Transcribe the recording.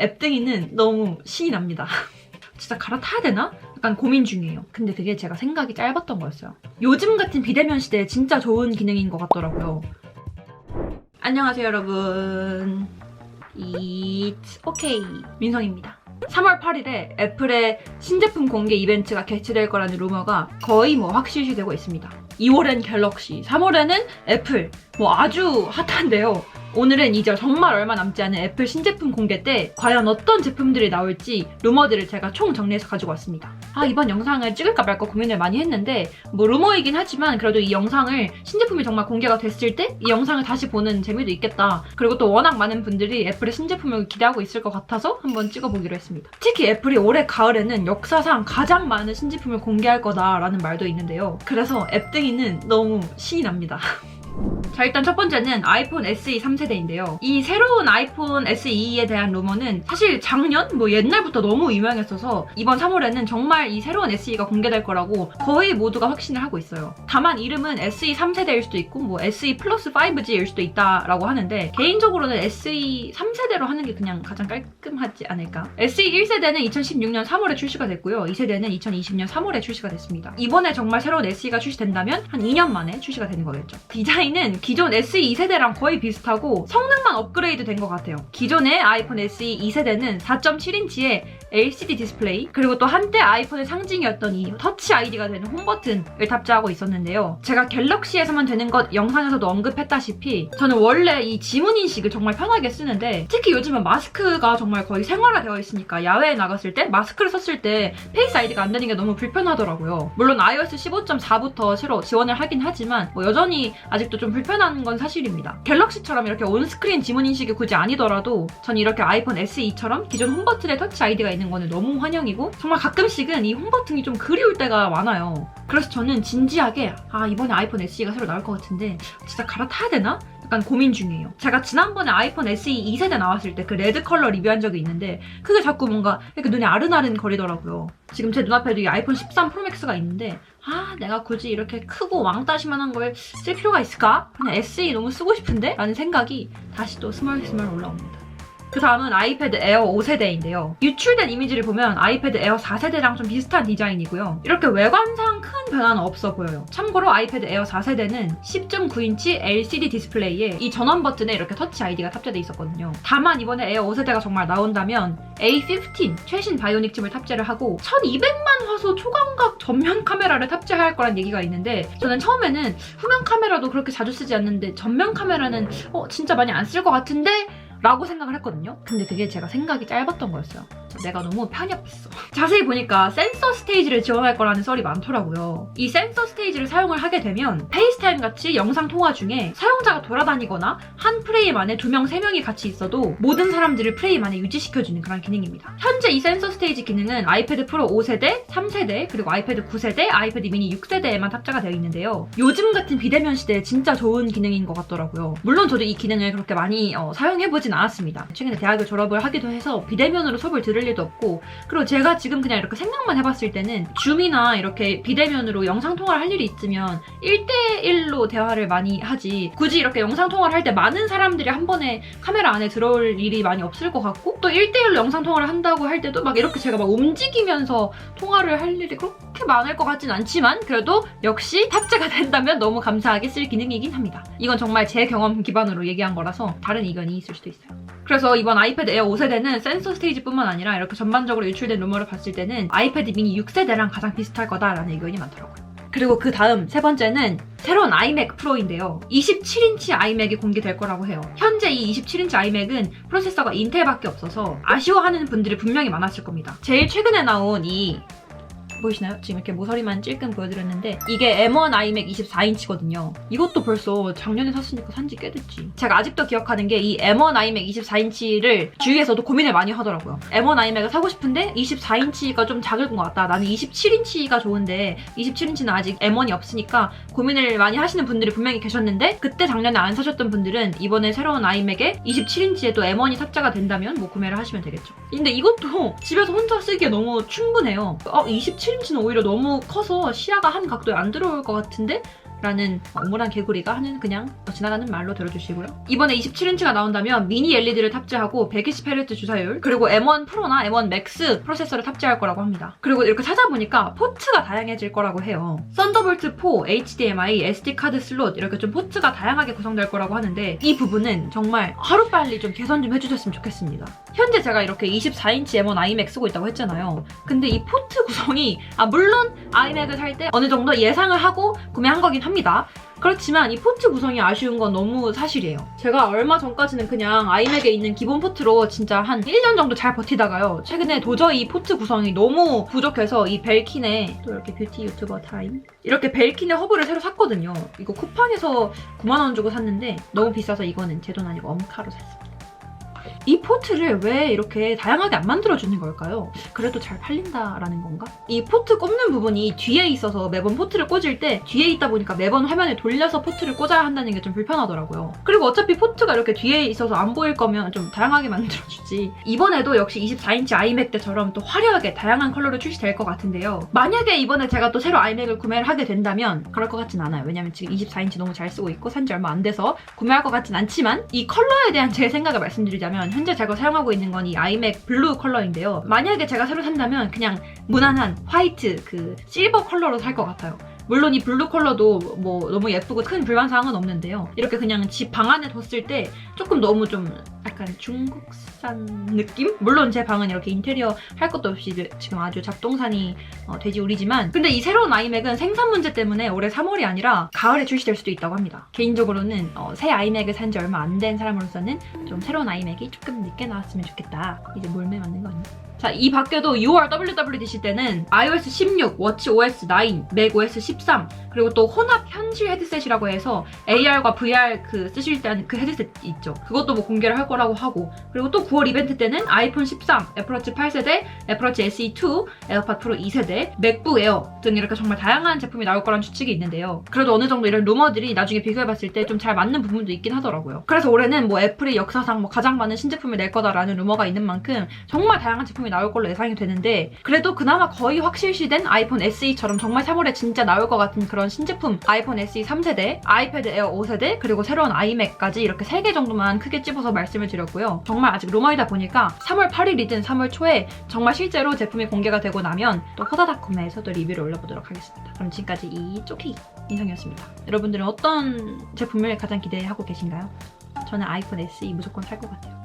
앱등이는 너무 신이 납니다. 진짜 갈아타야 되나? 약간 고민 중이에요. 근데 그게 제가 생각이 짧았던 거였어요. 요즘 같은 비대면 시대에 진짜 좋은 기능인 것 같더라고요. 안녕하세요 여러분. It's okay. 민성입니다. 3월 8일에 애플의 신제품 공개 이벤트가 개최될 거라는 루머가 거의 확실시되고 있습니다. 2월엔 갤럭시, 3월에는 애플, 아주 핫한데요. 오늘은 이제 정말 얼마 남지 않은 애플 신제품 공개 때 과연 어떤 제품들이 나올지 루머들을 제가 총 정리해서 가지고 왔습니다. 이번 영상을 찍을까 말까 고민을 많이 했는데 루머이긴 하지만 그래도 이 영상을 신제품이 정말 공개가 됐을 때 이 영상을 다시 보는 재미도 있겠다. 그리고 또 워낙 많은 분들이 애플의 신제품을 기대하고 있을 것 같아서 한번 찍어보기로 했습니다. 특히 애플이 올해 가을에는 역사상 가장 많은 신제품을 공개할 거다라는 말도 있는데요. 그래서 앱등이는 너무 신이 납니다. 자, 일단 첫 번째는 아이폰 SE 3세대인데요. 이 새로운 아이폰 SE에 대한 루머는 사실 작년? 옛날부터 너무 유명했어서 이번 3월에는 정말 이 새로운 SE가 공개될 거라고 거의 모두가 확신을 하고 있어요. 다만 이름은 SE 3세대일 수도 있고 SE 플러스 5G일 수도 있다라고 하는데 개인적으로는 SE 3세대로 하는 게 그냥 가장 깔끔하지 않을까? SE 1세대는 2016년 3월에 출시가 됐고요. 2세대는 2020년 3월에 출시가 됐습니다. 이번에 정말 새로운 SE가 출시된다면 한 2년 만에 출시가 되는 거겠죠. 디자인은 기존 SE 2세대랑 거의 비슷하고 성능만 업그레이드 된 것 같아요. 기존의 아이폰 SE 2세대는 4.7인치의 LCD 디스플레이 그리고 또 한때 아이폰의 상징이었던 이 터치 아이디가 되는 홈버튼을 탑재하고 있었는데요. 제가 갤럭시에서만 되는 것 영상에서도 언급했다시피 저는 원래 이 지문 인식을 정말 편하게 쓰는데 특히 요즘은 마스크가 정말 거의 생활화되어 있으니까 야외에 나갔을 때 마스크를 썼을 때 페이스 아이디가 안 되는 게 너무 불편하더라고요. 물론 iOS 15.4부터 새로 지원을 하긴 하지만 여전히 아직도 좀 불편한 건 사실입니다. 갤럭시처럼 이렇게 온스크린 지문 인식이 굳이 아니더라도 전 이렇게 아이폰 SE처럼 기존 홈버튼에 터치 아이디가 있는 거는 너무 환영이고 정말 가끔씩은 이 홈버튼이 좀 그리울 때가 많아요. 그래서 저는 진지하게 이번에 아이폰 SE가 새로 나올 것 같은데 진짜 갈아타야 되나? 약간 고민 중이에요. 제가 지난번에 아이폰 SE 2세대 나왔을 때 그 레드 컬러 리뷰한 적이 있는데 그게 자꾸 뭔가 이렇게 눈에 아른아른 거리더라고요. 지금 제 눈앞에도 이 아이폰 13 프로맥스가 있는데 내가 굳이 이렇게 크고 왕따시만한 걸 쓸 필요가 있을까? 그냥 SE 너무 쓰고 싶은데? 라는 생각이 다시 또 스멀스멀 올라옵니다. 그 다음은 아이패드 에어 5세대인데요. 유출된 이미지를 보면 아이패드 에어 4세대랑 좀 비슷한 디자인이고요. 이렇게 외관상 큰 변화는 없어 보여요. 참고로 아이패드 에어 4세대는 10.9인치 LCD 디스플레이에 이 전원 버튼에 이렇게 터치 아이디가 탑재돼 있었거든요. 다만 이번에 에어 5세대가 정말 나온다면 A15 최신 바이오닉 칩을 탑재를 하고 1200만 화소 초광각 전면 카메라를 탑재할 거란 얘기가 있는데 저는 처음에는 후면 카메라도 그렇게 자주 쓰지 않는데 전면 카메라는 진짜 많이 안 쓸 것 같은데? 라고 생각을 했거든요. 근데 그게 제가 생각이 짧았던 거였어요. 내가 너무 편협했어. 자세히 보니까 센서 스테이지를 지원할 거라는 썰이 많더라고요. 이 센서 스테이지를 사용을 하게 되면 페이스타임 같이 영상 통화 중에 사용자가 돌아다니거나 한 프레임 안에 2명, 3명이 같이 있어도 모든 사람들을 프레임 안에 유지시켜주는 그런 기능입니다. 현재 이 센서 스테이지 기능은 아이패드 프로 5세대, 3세대, 그리고 아이패드 9세대, 아이패드 미니 6세대에만 탑재가 되어 있는데요. 요즘 같은 비대면 시대에 진짜 좋은 기능인 것 같더라고요. 물론 저도 이 기능을 그렇게 많이 사용해보진 않았습니다. 최근에 대학을 졸업을 하기도 해서 비대면으로 수업을 들을 일도 없고 그리고 제가 지금 그냥 이렇게 생각만 해봤을 때는 줌이나 이렇게 비대면으로 영상통화를 할 일이 있으면 1대1로 대화를 많이 하지 굳이 이렇게 영상통화를 할 때 많은 사람들이 한 번에 카메라 안에 들어올 일이 많이 없을 것 같고 또 1대1로 영상통화를 한다고 할 때도 이렇게 제가 움직이면서 통화를 할 일이 그렇게 많을 것 같진 않지만 그래도 역시 탑재가 된다면 너무 감사하게 쓸 기능이긴 합니다. 이건 정말 제 경험 기반으로 얘기한 거라서 다른 의견이 있을 수도 있어요. 그래서 이번 아이패드 에어 5세대는 센서 스테이지뿐만 아니라 이렇게 전반적으로 유출된 루머를 봤을 때는 아이패드 미니 6세대랑 가장 비슷할 거다라는 의견이 많더라고요. 그리고 그 다음 세 번째는 새로운 아이맥 프로인데요. 27인치 아이맥이 공개될 거라고 해요. 현재 이 27인치 아이맥은 프로세서가 인텔밖에 없어서 아쉬워하는 분들이 분명히 많았을 겁니다. 제일 최근에 나온 이 보이시나요? 지금 이렇게 모서리만 찔끔 보여드렸는데 이게 M1 아이맥 24인치거든요. 이것도 벌써 작년에 샀으니까 산지 꽤 됐지. 제가 아직도 기억하는 게 이 M1 아이맥 24인치를 주위에서도 고민을 많이 하더라고요. M1 아이맥을 사고 싶은데 24인치가 좀 작을 것 같다. 나는 27인치가 좋은데 27인치는 아직 M1이 없으니까 고민을 많이 하시는 분들이 분명히 계셨는데 그때 작년에 안 사셨던 분들은 이번에 새로운 아이맥에 27인치에 또 M1이 탑재가 된다면 구매를 하시면 되겠죠. 근데 이것도 집에서 혼자 쓰기에 너무 충분해요. 27인치는 오히려 너무 커서 시야가 한 각도에 안 들어올 것 같은데 라는 우물한 개구리가 하는 그냥 지나가는 말로 들어주시고요. 이번에 27인치가 나온다면 미니 LED를 탑재하고 120Hz 주사율 그리고 M1 프로나 M1 맥스 프로세서를 탑재할 거라고 합니다. 그리고 이렇게 찾아보니까 포트가 다양해질 거라고 해요. 썬더볼트 4, HDMI, SD카드 슬롯 이렇게 좀 포트가 다양하게 구성될 거라고 하는데 이 부분은 정말 하루빨리 좀 개선 좀 해주셨으면 좋겠습니다. 현재 제가 이렇게 24인치 M1 iMac 쓰고 있다고 했잖아요. 근데 이 포트 구성이 물론 아이맥을 살 때 어느 정도 예상을 하고 구매한 거긴 합니다. 그렇지만 이 포트 구성이 아쉬운 건 너무 사실이에요. 제가 얼마 전까지는 그냥 아이맥에 있는 기본 포트로 진짜 한 1년 정도 잘 버티다가요. 최근에 도저히 이 포트 구성이 너무 부족해서 이 벨킨의 또 이렇게 뷰티 유튜버 타임 이렇게 벨킨의 허브를 새로 샀거든요. 이거 쿠팡에서 9만 원 주고 샀는데 너무 비싸서 이거는 제 돈 아니고 엄카로 샀습니다. 이 포트를 왜 이렇게 다양하게 안 만들어주는 걸까요? 그래도 잘 팔린다라는 건가? 이 포트 꼽는 부분이 뒤에 있어서 매번 포트를 꽂을 때 뒤에 있다 보니까 매번 화면을 돌려서 포트를 꽂아야 한다는 게 좀 불편하더라고요. 그리고 어차피 포트가 이렇게 뒤에 있어서 안 보일 거면 좀 다양하게 만들어주지. 이번에도 역시 24인치 아이맥 때처럼 또 화려하게 다양한 컬러로 출시될 것 같은데요. 만약에 이번에 제가 또 새로 아이맥을 구매를 하게 된다면 그럴 것 같진 않아요. 왜냐면 지금 24인치 너무 잘 쓰고 있고 산지 얼마 안 돼서 구매할 것 같진 않지만 이 컬러에 대한 제 생각을 말씀드리자면 현재 제가 사용하고 있는 건 이 아이맥 블루 컬러인데요. 만약에 제가 새로 산다면 그냥 무난한 화이트 그 실버 컬러로 살 것 같아요. 물론 이 블루 컬러도 뭐 너무 예쁘고 큰 불만사항은 없는데요. 이렇게 그냥 집 방 안에 뒀을 때 조금 너무 좀 약간 중국산 느낌? 물론 제 방은 이렇게 인테리어 할 것도 없이 지금 아주 잡동사니 돼지우리지만 근데 이 새로운 아이맥은 생산 문제 때문에 올해 3월이 아니라 가을에 출시될 수도 있다고 합니다. 개인적으로는 새 아이맥을 산 지 얼마 안 된 사람으로서는 좀 새로운 아이맥이 조금 늦게 나왔으면 좋겠다. 이제 몰매 맞는 거 아니야? 자, 이 밖에도 6월 WWDC 때는 iOS 16, watchOS 9, macOS 13 그리고 또 혼합 현실 헤드셋이라고 해서 AR과 VR 그 쓰실 때 하는 그 헤드셋 있죠. 그것도 뭐 공개를 할 거라고 하고 그리고 또 9월 이벤트 때는 아이폰 13, 애플워치 8세대, 애플워치 SE2, 에어팟 프로 2세대, 맥북 에어 등 이렇게 정말 다양한 제품이 나올 거라는 추측이 있는데요. 그래도 어느 정도 이런 루머들이 나중에 비교해봤을 때 좀 잘 맞는 부분도 있긴 하더라고요. 그래서 올해는 뭐 애플이 역사상 뭐 가장 많은 신제품을 낼 거다라는 루머가 있는 만큼 정말 다양한 제품이 나올 걸로 예상이 되는데 그래도 그나마 거의 확실시된 아이폰 SE처럼 정말 3월에 진짜 나올 것 같은 그런 신제품 아이폰 SE 3세대, 아이패드 에어 5세대 그리고 새로운 아이맥까지 이렇게 3개 정도만 크게 찝어서 말씀을 드렸고요. 정말 아직 루머이다 보니까 3월 8일이든 3월 초에 정말 실제로 제품이 공개가 되고 나면 또 호다닥 구매해서 또 리뷰를 올려보도록 하겠습니다. 그럼 지금까지 이 쪼키 인성이었습니다. 여러분들은 어떤 제품을 가장 기대하고 계신가요? 저는 아이폰 SE 무조건 살 것 같아요.